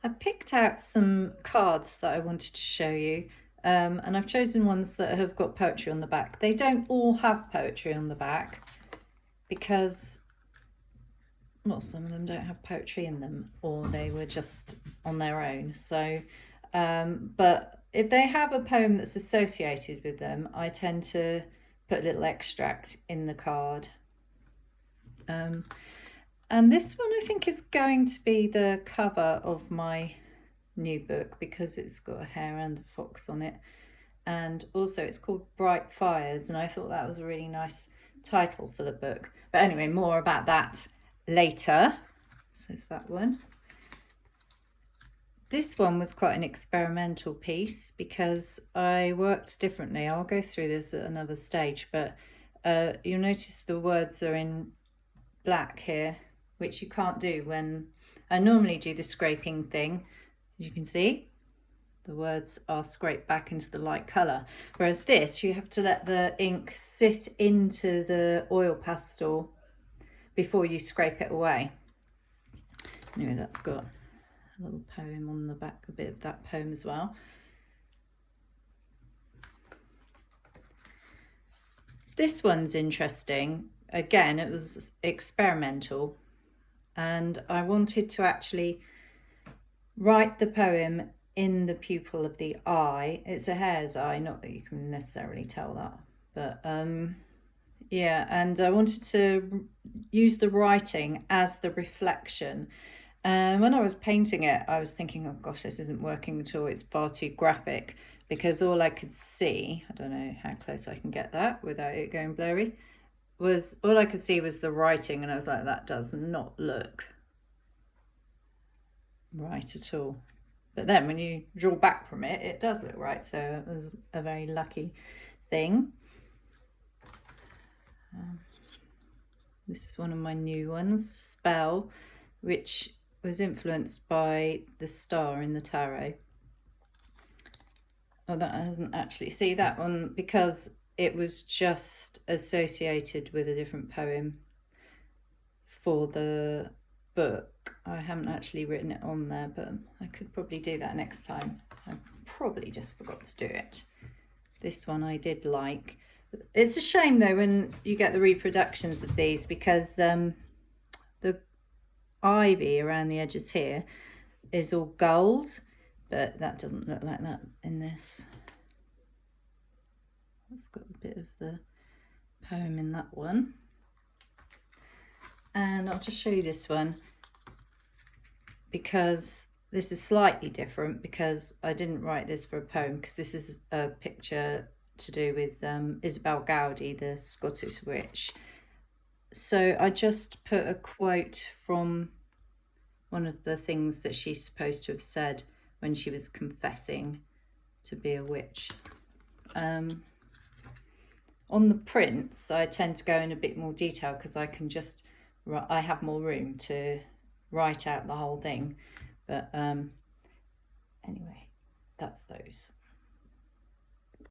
I picked out some cards that I wanted to show you, and I've chosen ones that have got poetry on the back. They don't all have poetry on the back because, well, some of them don't have poetry in them, or they were just on their own. So, but if they have a poem that's associated with them, I tend to put a little extract in the card. And this one I think is going to be the cover of my new book because it's got a hare and a fox on it. And also it's called Bright Fires, and I thought that was a really nice title for the book. But anyway, more about that later. So it's that one. This one was quite an experimental piece because I worked differently. I'll go through this at another stage, but you'll notice the words are in black here, which you can't do when I normally do the scraping thing. You can see the words are scraped back into the light colour, whereas this you have to let the ink sit into the oil pastel before you scrape it away. Anyway, that's got a little poem on the back, a bit of that poem as well. This one's interesting. Again, it was experimental, and I wanted to actually write the poem in the pupil of the eye. It's a hare's eye, not that you can necessarily tell that, but yeah, and I wanted to use the writing as the reflection. And when I was painting it, I was thinking, oh gosh, this isn't working at all. It's far too graphic because all I could see, I don't know how close I can get that without it going blurry, was all I could see was the writing, and I was like, that does not look right at all. But then when you draw back from it, it does look right. So it was a very lucky thing. This is one of my new ones, Spell, which was influenced by the star in the tarot. Oh, that hasn't actually, see that one, because it was just associated with a different poem for the book. I haven't actually written it on there, but I could probably do that next time. I probably just forgot to do it. This one I did like. It's a shame though when you get the reproductions of these because the ivy around the edges here is all gold, but that doesn't look like that in this. It's got a bit of the poem in that one. And I'll just show you this one because this is slightly different because I didn't write this for a poem because this is a picture to do with Isabel Gowdy, the Scottish witch. So I just put a quote from one of the things that she's supposed to have said when she was confessing to be a witch. On the prints, I tend to go in a bit more detail because I have more room to write out the whole thing. But anyway, that's those.